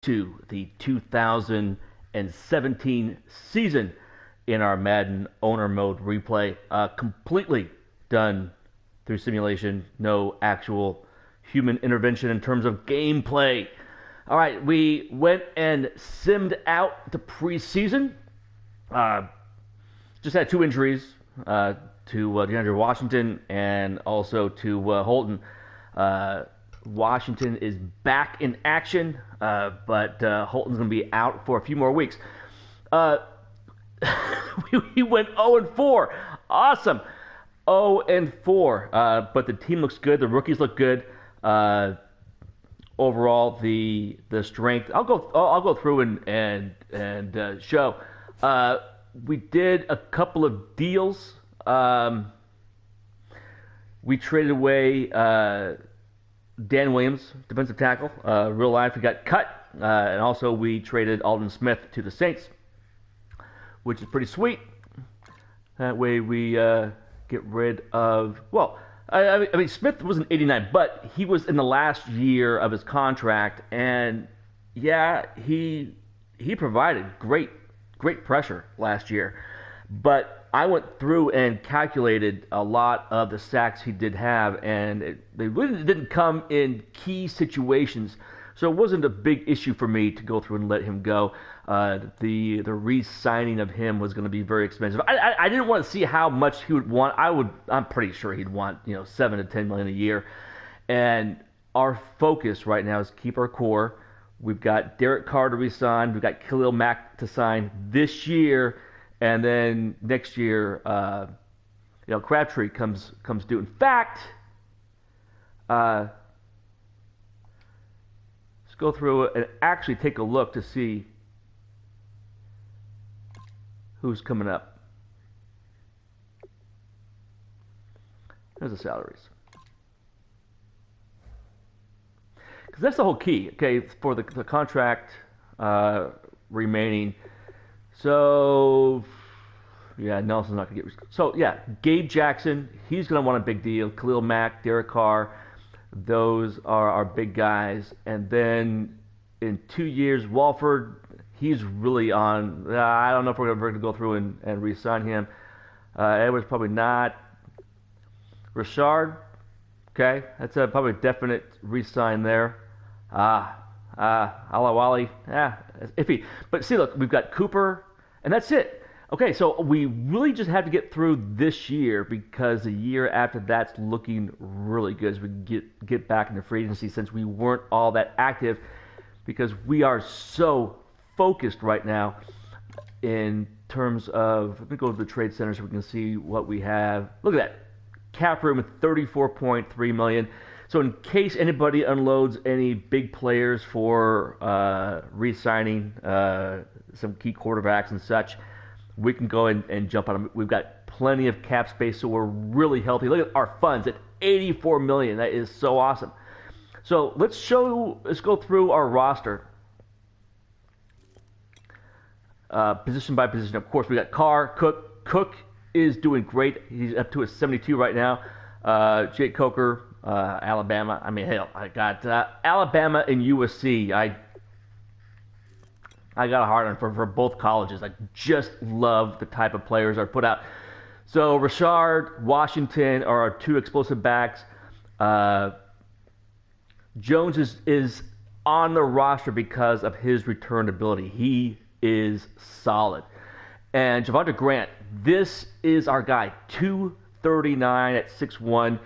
to the 2017 season in our Madden owner mode replay. Completely done through simulation, no actual human intervention in terms of gameplay. All right, we went and simmed out the preseason. Just had two injuries to DeAndre Washington and also to Holton. Washington is back in action, but Holton's going to be out for a few more weeks. We went 0-4. Awesome. 0-4. But the team looks good. The rookies look good. Overall, the strength. I'll go through and show. We did a couple of deals. We traded away Dan Williams, defensive tackle. Real life, we got cut. And also we traded Alden Smith to the Saints, which is pretty sweet. That way we get rid of... Well, I mean, Smith was an 89, but he was in the last year of his contract. And, yeah, he provided great pressure last year. But I went through and calculated a lot of the sacks he did have, and they really didn't come in key situations. So it wasn't a big issue for me to go through and let him go. The re-signing of him was going to be very expensive. I didn't want to see how much he would want. I'm pretty sure he'd want $7 to $10 million a year. And our focus right now is keep our core. We've got Derek Carr to re-sign. We've got Khalil Mack to sign this year. And then next year, Crabtree comes due. In fact, let's go through and actually take a look to see who's coming up. There's the salaries. Because that's the whole key, okay, for the contract remaining. So, yeah, Nelson's not going to get... So, yeah, Gabe Jackson, he's going to want a big deal. Khalil Mack, Derek Carr, those are our big guys. And then in 2 years, Walford, he's really on... I don't know if we're going to go through and re-sign him. Edwards, probably not. Richard, okay, that's probably a definite re-sign there. Alawali, it's iffy. But see, look, we've got Cooper, and that's it. Okay, so we really just have to get through this year because the year after that's looking really good as we get back into free agency since we weren't all that active because we are so focused right now in terms of, let me go to the trade center so we can see what we have. Look at that. Cap room at $34.3 million. So in case anybody unloads any big players for re-signing some key quarterbacks and such, we can go and jump on them. We've got plenty of cap space, so we're really healthy. Look at our funds at $84 million. That is so awesome. So let's go through our roster. Position by position. Of course, we got Carr, Cook. Cook is doing great. He's up to a 72 right now. Jake Coker, Alabama. I mean, hell, I got Alabama and USC. I got a hard on for both colleges. I just love the type of players that are put out. So Richard, Washington are our two explosive backs. Jones is on the roster because of his return ability. He is solid. And Javonte Grant, this is our guy, 239 at 6'1".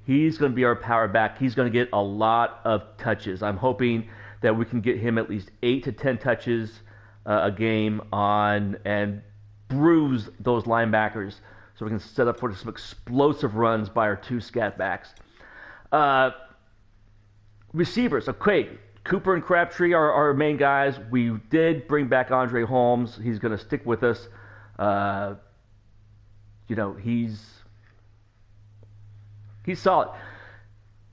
He's going to be our power back. He's going to get a lot of touches. I'm hoping that we can get him at least 8 to 10 touches a game on and bruise those linebackers so we can set up for some explosive runs by our two scat backs. Receivers, okay. Cooper and Crabtree are our main guys. We did bring back Andre Holmes. He's going to stick with us. He's solid.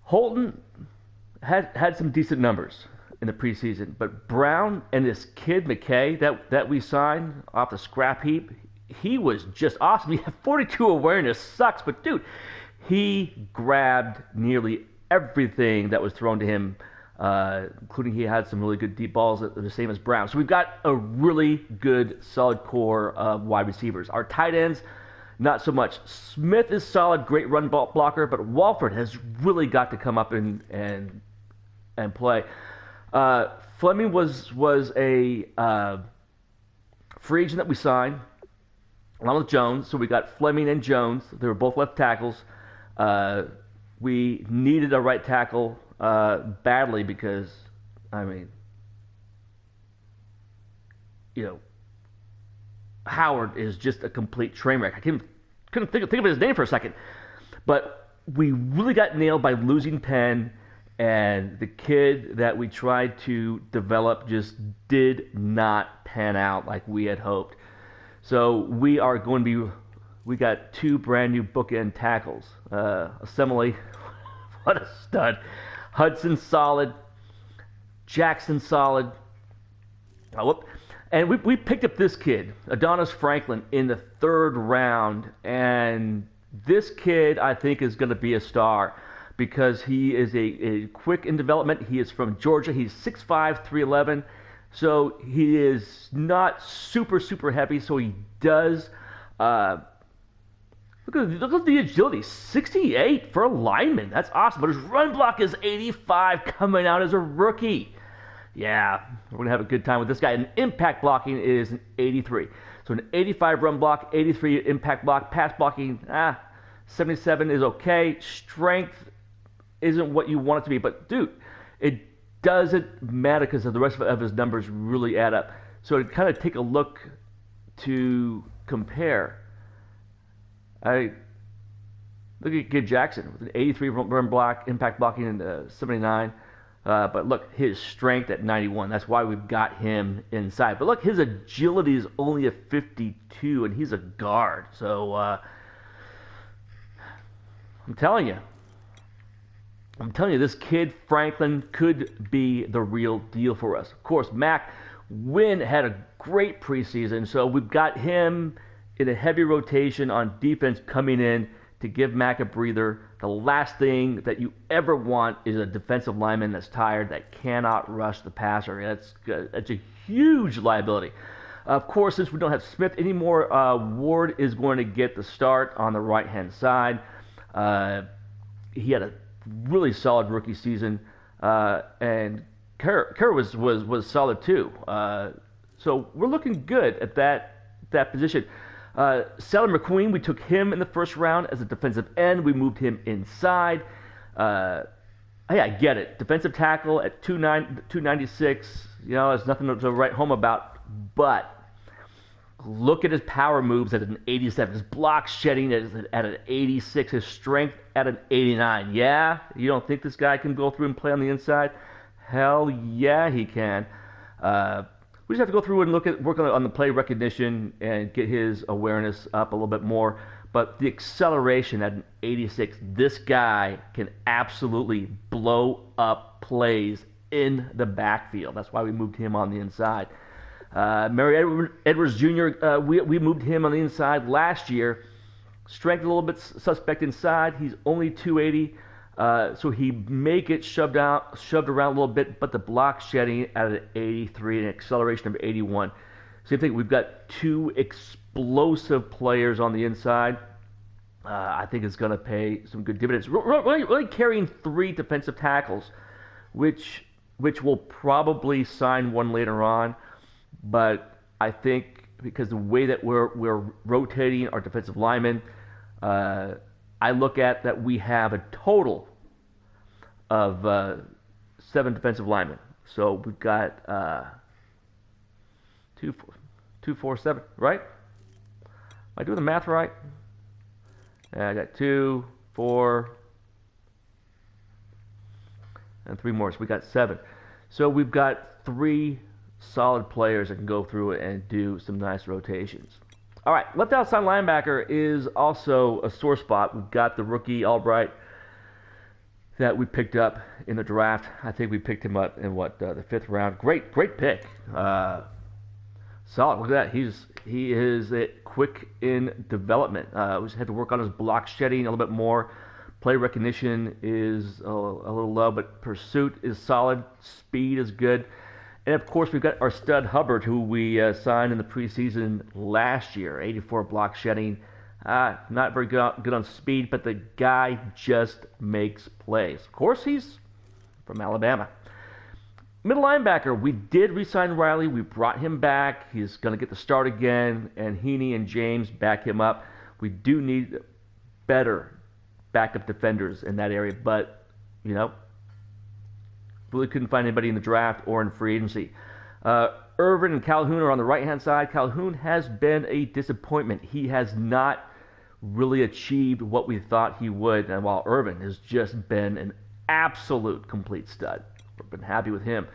Holton had some decent numbers in the preseason, but Brown and this kid McKay that we signed off the scrap heap, he was just awesome. He had 42 awareness, sucks, but dude, he grabbed nearly everything that was thrown to him. including he had some really good deep balls that are the same as Brown. So we've got a really good, solid core of wide receivers. Our tight ends, not so much. Smith is solid, great run blocker, but Walford has really got to come up and play. Fleming was a free agent that we signed, along with Jones. So we got Fleming and Jones. They were both left tackles. We needed a right tackle badly because, I mean, Howard is just a complete train wreck. I couldn't think of his name for a second. But we really got nailed by losing Penn, and the kid that we tried to develop just did not pan out like we had hoped. So we got 2 brand new bookend tackles. Assembly, what a stud. Hudson solid. Jackson solid. And we picked up this kid, Adonis Franklin, in the 3rd round. And this kid, I think, is going to be a star because he is a quick in development. He is from Georgia. He's 6'5", 311. So he is not super, super heavy. So he does... Look at the agility, 68 for a lineman. That's awesome. But his run block is 85 coming out as a rookie. Yeah, we're going to have a good time with this guy. And impact blocking is an 83. So an 85 run block, 83 impact block. Pass blocking, 77 is okay. Strength isn't what you want it to be. But, dude, it doesn't matter because the rest of his numbers really add up. So to kind of take a look to compare, look at Kid Jackson with an 83 run block, impact blocking, and 79. But look, his strength at 91. That's why we've got him inside. But look, his agility is only a 52, and he's a guard. So I'm telling you, this kid Franklin could be the real deal for us. Of course, Mac Wynn had a great preseason, so we've got him in a heavy rotation on defense coming in to give Mac a breather. The last thing that you ever want is a defensive lineman that's tired, that cannot rush the passer. That's a huge liability. Of course, since we don't have Smith anymore, Ward is going to get the start on the right-hand side. He had a really solid rookie season, and Kerr was solid too. So we're looking good at that position. Salem McQueen, we took him in the 1st round as a defensive end. We moved him inside. I get it. Defensive tackle at 296, there's nothing to write home about. But look at his power moves at an 87. His block shedding at an 86. His strength at an 89. Yeah? You don't think this guy can go through and play on the inside? Hell yeah, he can. We just have to go through and work on the play recognition and get his awareness up a little bit more. But the acceleration at an 86, this guy can absolutely blow up plays in the backfield. That's why we moved him on the inside. Mary Edwards Jr., we moved him on the inside last year. Strength a little bit suspect inside. He's only 280. So he may get shoved around a little bit, but the block shedding at an 83 and acceleration of 81. Same thing, we've got 2 explosive players on the inside. I think it's going to pay some good dividends. Really carrying 3 defensive tackles, which will probably sign one later on. But I think because the way that we're rotating our defensive linemen, I look at that we have a total of 7 defensive linemen. So we've got 2, 4, 7, right? Am I doing the math right? I got 2, 4, and 3 more. So we got 7. So we've got 3 solid players that can go through it and do some nice rotations. All right, left outside linebacker is also a sore spot. We've got the rookie Albright that we picked up in the draft. I think we picked him up in the 5th round. Great pick. Solid. Look at that. He is quick in development. We just had to work on his block shedding a little bit more. Play recognition is a little low, but pursuit is solid. Speed is good. And of course, we've got our stud Hubbard, who we signed in the preseason last year. 84 block shedding. Not very good on speed, but the guy just makes plays. Of course, he's from Alabama. Middle linebacker, we did re-sign Riley. We brought him back. He's going to get the start again, and Heaney and James back him up. We do need better backup defenders in that area, but, you know, really couldn't find anybody in the draft or in free agency. Irvin and Calhoun are on the right-hand side. Calhoun has been a disappointment. He has not really achieved what we thought he would, and while Irvin has just been an absolute complete stud. We've been happy with him.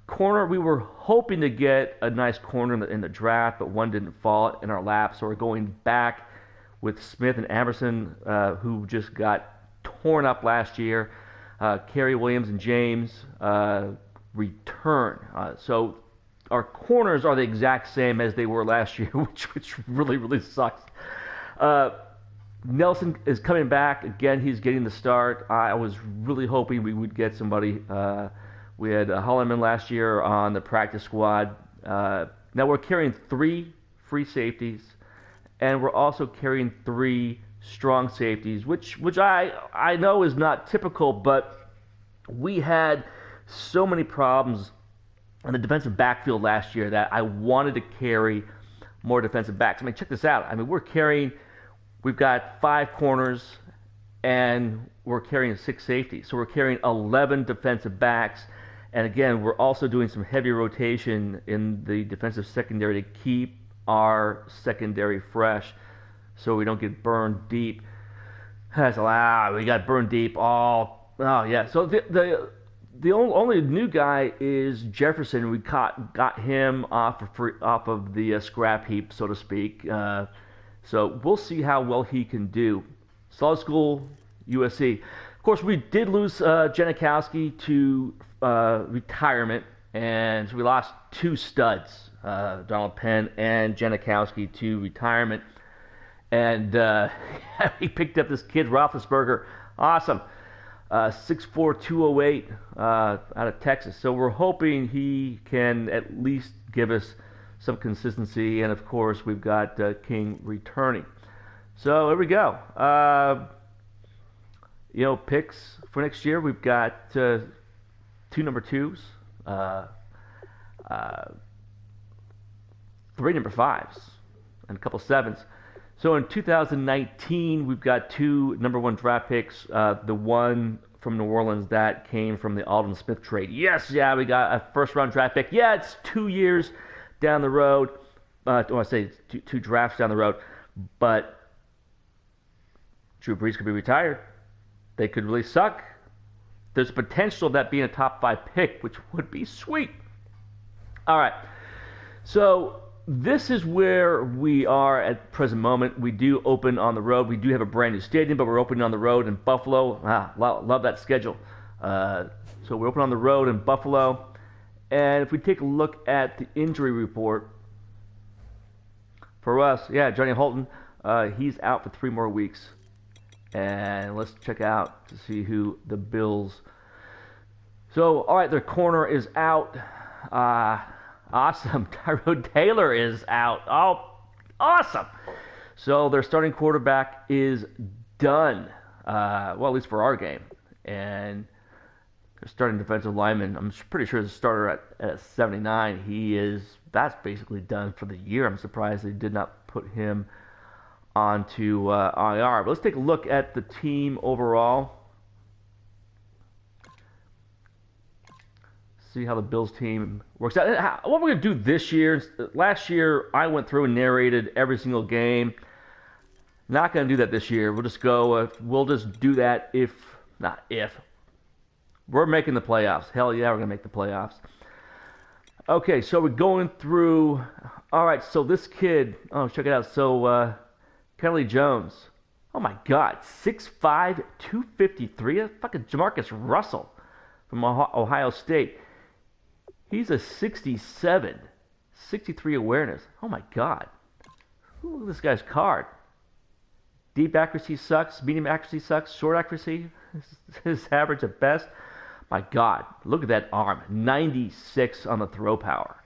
Corner, we were hoping to get a nice corner in the draft, but one didn't fall in our lap, so we're going back with Smith and Anderson, who just got torn up last year. Kerry Williams and James return. So our corners are the exact same as they were last year, which really, really sucks. Nelson is coming back. Again, he's getting the start. I was really hoping we would get somebody. We had Holloman last year on the practice squad. Now we're carrying 3 free safeties, and we're also carrying 3 strong safeties, which I know is not typical, but we had so many problems in the defensive backfield last year that I wanted to carry more defensive backs. I mean, check this out. I mean, we've got 5 corners, and we're carrying 6 safeties. So we're carrying 11 defensive backs. And again, we're also doing some heavy rotation in the defensive secondary to keep our secondary fresh so we don't get burned deep. We got burned deep. Oh yeah. So the only new guy is Jefferson. We got him off of the scrap heap, so to speak. So we'll see how well he can do. Solid School, USC. Of course, we did lose Janikowski to retirement, and so we lost 2 studs, Donald Penn and Janikowski, to retirement. And he picked up this kid, Roethlisberger. Awesome. 6'4", 208 out of Texas. So we're hoping he can at least give us some consistency. And, of course, we've got King returning. So here we go. Picks for next year. We've got 2 number 2s, 3 number 5s, and a couple 7s. So in 2019, we've got 2 number 1 draft picks. The one from New Orleans that came from the Aldon Smith trade. Yes, yeah, we got a first-round draft pick. Yeah, it's 2 years down the road. I say 2 drafts down the road. But Drew Brees could be retired. They could really suck. There's potential of that being a top 5 pick, which would be sweet. All right. So this is where we are at the present moment. We do open on the road. We do have a brand new stadium, but we're opening on the road in Buffalo. Love that schedule. So we're open on the road in Buffalo. And if we take a look at the injury report, for us, Johnny Holton, he's out for 3 more weeks. And let's check out to see who the Bills. So, all right, their corner is out. Awesome. Tyrod Taylor is out. Oh, awesome. So their starting quarterback is done. Well, at least for our game. And their starting defensive lineman, I'm pretty sure the starter at 79. That's basically done for the year. I'm surprised they did not put him onto IR. But let's take a look at the team overall. See how the Bills team works out. What we're going to do this year, last year I went through and narrated every single game. Not going to do that this year. We'll just do that if we're making the playoffs. Hell yeah, we're going to make the playoffs. Okay, so we're going through. All right, so this kid, check it out. So Kelly Jones, oh my God, 6'5", 253. That's fucking Jamarcus Russell from Ohio State. He's a 67, 63 awareness. Oh my God. Look at this guy's card. Deep accuracy sucks. Medium accuracy sucks. Short accuracy is average at best. My God, look at that arm. 96 on the throw power.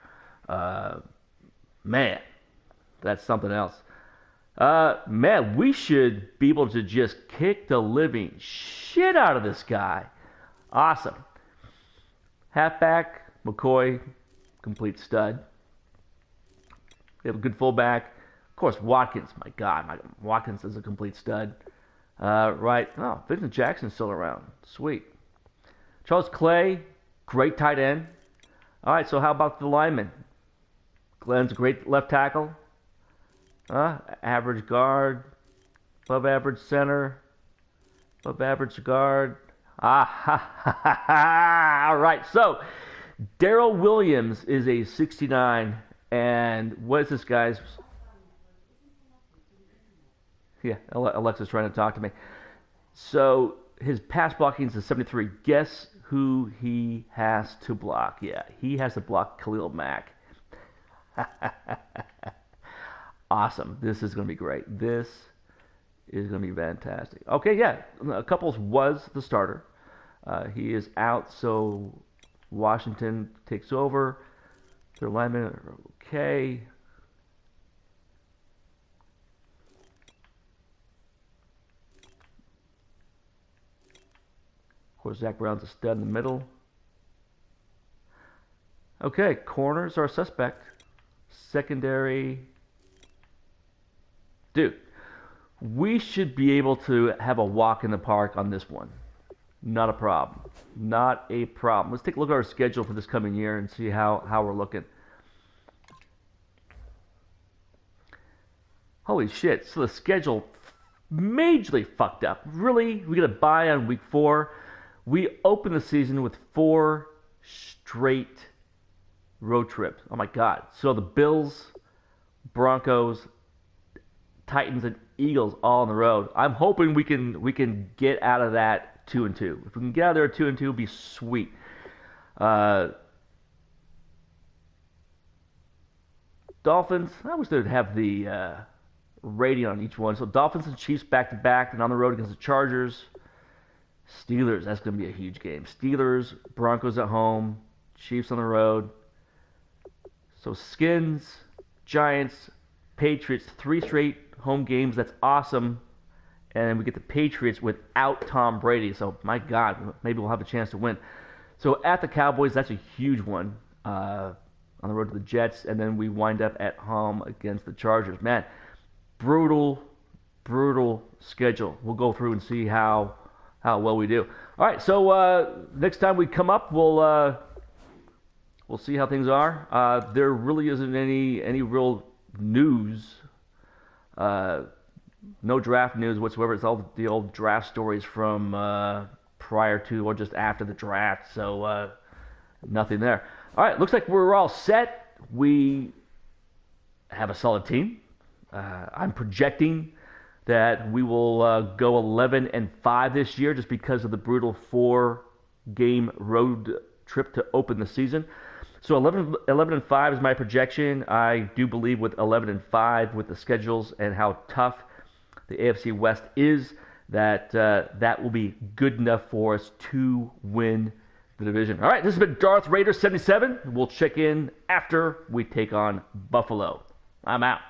Man, that's something else. Man, we should be able to just kick the living shit out of this guy. Awesome. Halfback, McCoy, complete stud. We have a good fullback. Of course, Watkins. My God, Watkins is a complete stud. Right. Oh, Vincent Jackson's still around. Sweet. Charles Clay, great tight end. All right, so how about the linemen? Glenn's a great left tackle. Average guard. Above average center. Above average guard. All right, so Darrell Williams is a 69. And what is this guy's? Yeah, Alexa's trying to talk to me. So his pass blocking is a 73. Guess who he has to block? Yeah, he has to block Khalil Mack. Awesome. This is going to be great. This is going to be fantastic. Okay, yeah. Couples was the starter. He is out, so Washington takes over. Their linemen are okay. Of course, Zach Brown's a stud in the middle. Okay, corners are suspect. Secondary. Dude, we should be able to have a walk in the park on this one. Not a problem. Not a problem. Let's take a look at our schedule for this coming year and see how we're looking. Holy shit. So the schedule majorly fucked up. Really? We got a bye on week 4. We open the season with 4 straight road trips. Oh my God. So the Bills, Broncos, Titans, and Eagles all on the road. I'm hoping we can get out of that 2-2. If we can get out of there 2-2, it'd be sweet. Dolphins, I wish they'd have the rating on each one. So Dolphins and Chiefs back to back, and on the road against the Chargers. Steelers, that's going to be a huge game. Steelers, Broncos at home, Chiefs on the road. So Skins, Giants, Patriots, 3 straight home games. That's awesome. And we get the Patriots without Tom Brady. So, my God, maybe we'll have a chance to win. So, at the Cowboys, that's a huge one on the road to the Jets. And then we wind up at home against the Chargers. Man, brutal schedule. We'll go through and see how well we do. All right, so next time we come up, we'll see how things are. There really isn't any real news. No draft news whatsoever. It's all the old draft stories from prior to or just after the draft. So nothing there. All right, looks like we're all set. We have a solid team. I'm projecting that we will go 11-5 this year just because of the brutal 4-game road trip to open the season. So 11-5 is my projection. I do believe with 11-5 with the schedules and how tough the AFC West is, that that will be good enough for us to win the division. All right, this has been Darth Raider 77. We'll check in after we take on Buffalo. I'm out.